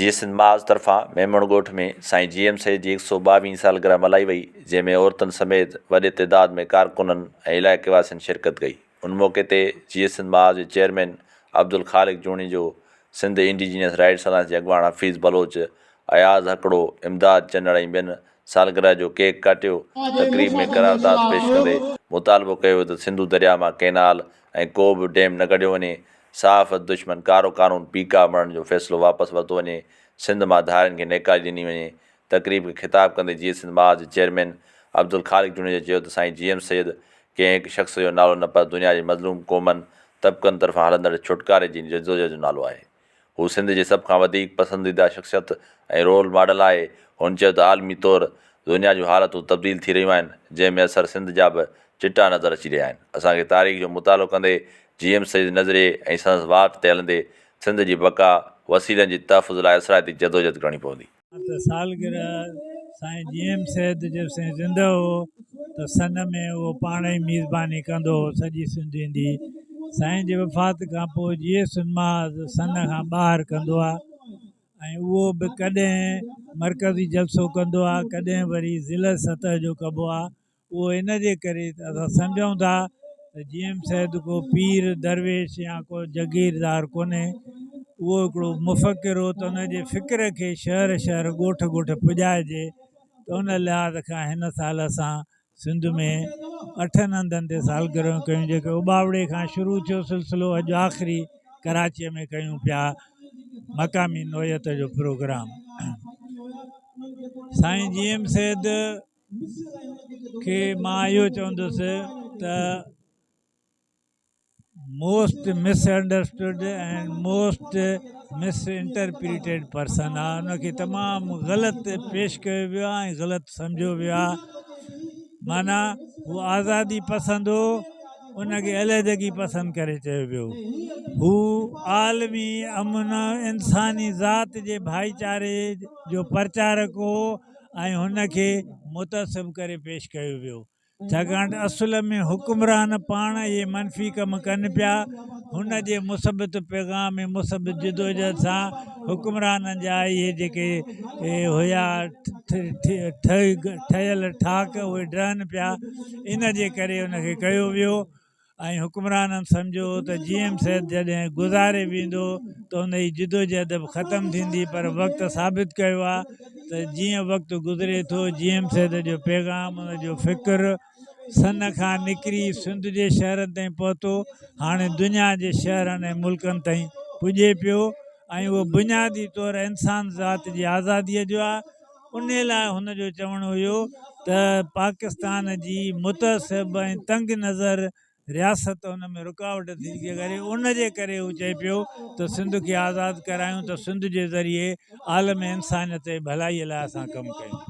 जी सिंध महाज तरफ़ां मेमण ॻोठ में साईं GM सैद जी 122वीं सालगिरह मल्हाई वई, जंहिंमें औरतुनि समेत वॾे तइदाद में कारकुननि ऐं इलाइक़े वासियुनि शिरकत कई। उन मौक़े ते जी सिंध महाज जे चेयरमैन अब्दुल ख़ालिक जूणी जो सिंध इंडिजीनियस राइट्स अलायंस जे अॻवान हफ़ीज़ बलोच, अयाज़ हकड़ो, इमदाद चंडड़ ऐं ॿियनि सालगिरह जो केक काटियो। तक़रीब में करारदाद पेश कंदे मुतालबो कयो त सिंधु दरिया मां कैनाल ऐं को बि डैम न कढियो वञे, साफ़ दुश्मन कारो कानून पीका मरण जो फ़ैसिलो वापसि वरितो वञे, सिंध मां धारियुनि खे नेकाली ॾिनी वञे। तक़रीब खे ख़िताब कंदे जी सिंध महाज जे चेयरमैन अब्दुल ख़ालिक जूणी चयो त साईं GM सैद कंहिं हिकु शख़्स जो नालो न पर दुनिया जे मज़लूम क़ौमनि तबक़नि तरफ़ां हलंदड़ छुटकारे जी जदोजहद जो नालो आहे। हू सिंध जे सभ खां वधीक पसंदीदा शख़्सियत ऐं रोल मॉडल आहे। हुन चयो त आलमी तौरु दुनिया जूं हालतूं तब्दील थी रहियूं आहिनि, जंहिंमें असर सिंध जा बि चिटा नज़र अची रहिया आहिनि। असांखे तारीख़ जो मुतालो कंदे GM सैद नज़रिए ऐं संदसि वाट ते हलंदे सिंध जी बका वसीलनि जी तहफ़ुज़ लाइ असराइती जदोजहद करणी पवंदी। सालगिरह साईं GM सैद जब साईं ज़िंदह हो त सन में उहो पाण ई मेज़बानी कंदो हो सॼी सिंध ईंदी। साईं जे वफ़ात खां पोइ GS सिंध महाज सन खां ॿाहिरि कंदो आहे ऐं उहो बि कॾहिं मरकज़ी जलसो कंदो आहे, कॾहिं वरी ज़िला सतह जो कबो आहे। उहो इन जे करे असां सम्झूं था त GM सैद को पीर दरवेश या को जगीरदार कोन्हे, उहो हिकिड़ो मुफ़क़िर हो त उनजे फ़िक्र खे शहर शहर ॻोठ ॻोठ पुॼाइजे। त उन लिहाज़ खां हिन साल असां सिंध में 8 हंधनि ते सालगिरह कयूं, जेके उॿावड़े खां शुरू थियो सिलसिलो, अॼु आख़िरी कराचीअ में कयूं पिया मक़ामी नोयत जो प्रोग्राम। साईं GM सैद खे मां इहो चवंदुसि त most misunderstood and most misinterpreted person आहे। उनखे तमामु ग़लति पेश कयो वियो आहे ऐं ग़लति सम्झो वियो आहे। माना हू आज़ादी पसंदि हो, उनखे अलहदगी पसंदि करे चयो वियो। हू आलमी अमन इंसानी ज़ात जे भाईचारे जो प्रचारक हो ऐं हुनखे मुतसिब करे पेश कयो वियो। छाकाणि त असुल में हुकुमरान पाण इहे मनफ़ी कम कनि पिया। हुन जे मुसबित पैगाम ऐं मुसबित जदोजहद सां हुकुमराननि जा इहे जेके हुया ठहियल ठाक उहे ड्रहनि पिया। इन जे करे उनखे कयो वियो ऐं हुकुमराननि सम्झो त GM सैद जॾहिं गुज़ारे वेंदो त हुन जी जदोजहद बि ख़तमु थींदी। पर वक़्तु साबित कयो आहे त जीअं वक़्तु गुज़रे थो GM सैद जो पैगाम, उनजो फ़िक्र सन खां निकिरी सिंध जे शहरनि ताईं पहुतो, हाणे दुनिया जे शहरनि ऐं मुल्कनि ताईं पुॼे पियो ऐं उहो बुनियादी तौरु इंसान ज़ात जी आज़ादीअ जो आहे। उन लाइ हुनजो चवणु हुयो त पाकिस्तान जी मुतसिब ऐं तंग नज़र रियासत हुन में रुकावट थी करे, उन जे करे हू चए पियो त सिंध खे आज़ादु करायूं त सिंध जे ज़रिए आलम इंसानियत ऐं भलाईअ लाइ असां कमु कयूं।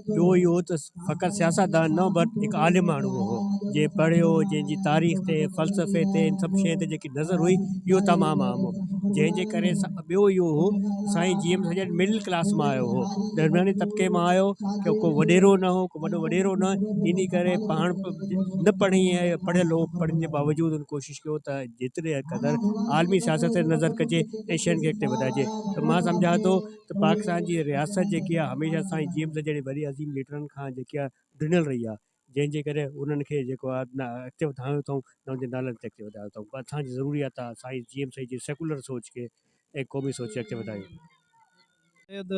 ॿियो इहो त फ़क़ति सियासतदान न बट हिकु आलिम माण्हू हो, जंहिं पढ़ियो, जंहिंजी तारीख़ ते फ़लसफ़े ते इन सभु शइ ते जेकी नज़र हुई इहो तमामु आम हो। जंहिंजे करे ॿियो इहो हो साईं GM सॼे मिडिल क्लास मां आयो हो, दरमियानी तबिके मां आयो, की को वॾेरो न हो, को वॾो वॾेरो न, इन करे पाण न पढ़ी ऐं पढ़ियल हो, पढ़ण जे बावजूदि हुन कोशिशि कयो त जेतिरे क़दुरु आलमी सियासत ते नज़र कजे ऐं शयुनि खे अॻिते वधाइजे। त मां सम्झां थो त पाकिस्तान जी रियासत जेकी आहे हमेशह साईं GM जहिड़े वॾे अज़ीम लीडरनि खां जेकी आहे ॾिनल रही आहे, जंहिंजे करे उन्हनि खे जेको आहे न अॻिते वधायूं अथऊं, न उनजे नालनि ते अॻिते वधायूं अथऊं। पर असांजी ज़रूरी आहे त साईं GM साईं जी सेकुलर सोच खे ऐं क़ौमी सोच खे अॻिते वधायूं। शायद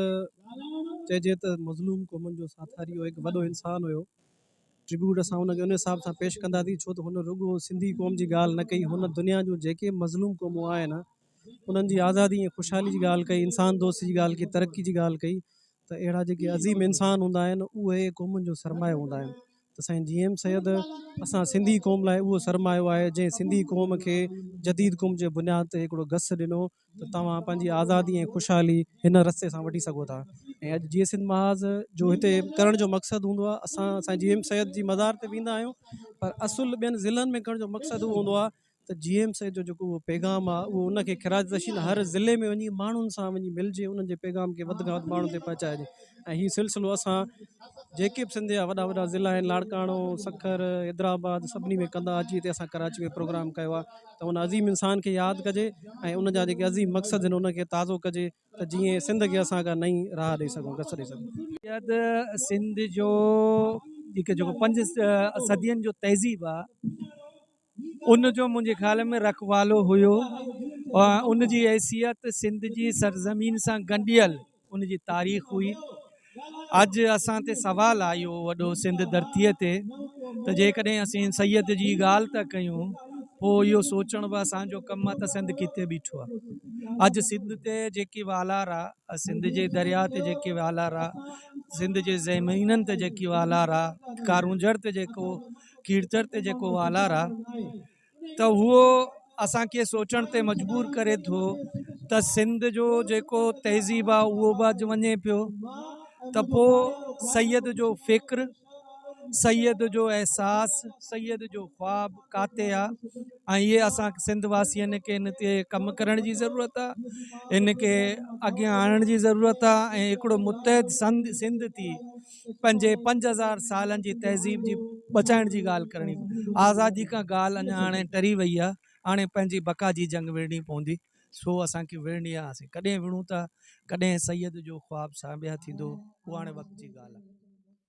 चइजे त मज़लूम क़ौमुनि जो साथारी हुयो, हिकु वॾो इंसानु हुयो। ट्रिब्यूट असां हुनखे उन हिसाब सां पेश कंदासीं, छो त हुन रुॻो सिंधी क़ौम जी ॻाल्हि न कई, हुन दुनिया जूं जेके मज़लूम क़ौमूं आहिनि उन्हनि जी आज़ादी ऐं ख़ुशहाली जी ॻाल्हि कई, इंसान दोस्ती जी ॻाल्हि कई, तरक़ी जी ॻाल्हि कई। त अहिड़ा जेके अज़ीम इंसान हूंदा आहिनि उहे क़ौमुनि जो सरमायो हूंदा आहिनि। त साईं GM सैद असां सिंधी क़ौम लाइ उहो सरमायो आहे जंहिं सिंधी क़ौम खे जदीद क़ौम जे बुनियाद ते हिकिड़ो घस ॾिनो त तव्हां पंहिंजी आज़ादी ऐं ख़ुशहाली हिन रस्ते सां वठी सघो था। ऐं अॼु GS सिंध महाज जो हिते करण जो मक़सदु हूंदो आहे, असां साईं GM सैद जी मज़ार ते वेंदा आहियूं, पर असुल ॿियनि ज़िलनि में करण जो मक़सदु हूंदो आहे त त GM से जो जेको उहो पैगाम आहे उहो उनखे ख़िराज नशीन हर ज़िले में वञी माण्हुनि सां वञी मिलिजे, उन्हनि जे पैगाम खे वधि खां वधि माण्हुनि ते पहुचाइजे। ऐं हीउ सिलसिलो असां जेके बि सिंध जा वॾा वॾा ज़िला आहिनि, लाड़काणो, सखर, हैदराबाद, सभिनी में कंदा। अॼु हिते असां कराची में प्रोग्राम कयो आहे त उन अज़ीम इंसान खे यादि कजे ऐं उन जा जेके अज़ीम मक़सद आहिनि उनखे ताज़ो कजे, त जीअं सिंध खे असां का नई राह ॾेई सघूं, गस ॾेई सघूं। सिंध जो जेको 5 सदियुनि जो तहज़ीब आहे उन जो मुंहिंजे ख़्याल में रखवालो हुयो, उन जी हैसियत सिंध जी सरज़मीन सां ॻंढियल उन जी तारीख़ हुई। अॼु असां ते सवाल आहे इहो वॾो सिंध धरतीअ ते, त जेकॾहिं असीं सैयद जी ॻाल्हि था कयूं पोइ इहो सोचण बि असांजो कमु आहे त सिंध किथे बीठो आहे। अॼु सिंध ते जेकी वालार आहे, सिंध जे दरिया ते जेकी वालार आहे, सिंध जे ज़मीननि ते जेकी वालार आहे, कारूंजड़ ते जेको कीर्तर ते जेको वालार आहे, त उहो असांखे सोचण ते मजबूर करे थो त सिंध जो जेको तहज़ीब आहे उहो बि अॼु वञे पियो, त पोइ सैयद जो फ़िक्र, सैयद जो एहसास, सैयद जो ख्वाब काथे आहे। ऐं इहे असां सिंध वासियुनि खे इन ते कमु करण जी ज़रूरत आहे, इन खे अॻियां आणण जी ज़रूरत आहे। ऐं हिकिड़ो मुतहद सिंध थी पंहिंजे 5000 सालनि जी तहज़ीब जी बचाइण जी ॻाल्हि करणी। आज़ादी खां ॻाल्हि अञा हाणे टरी वई आहे, हाणे पंहिंजी बका जी जंग विड़णी पवंदी, सो असांखे विड़णी आहे। असीं कॾहिं विड़ूं था, कॾहिं सैयद जो ख्वाबु साम्हूं थींदो, उहा हाणे वक़्त जी ॻाल्हि आहे।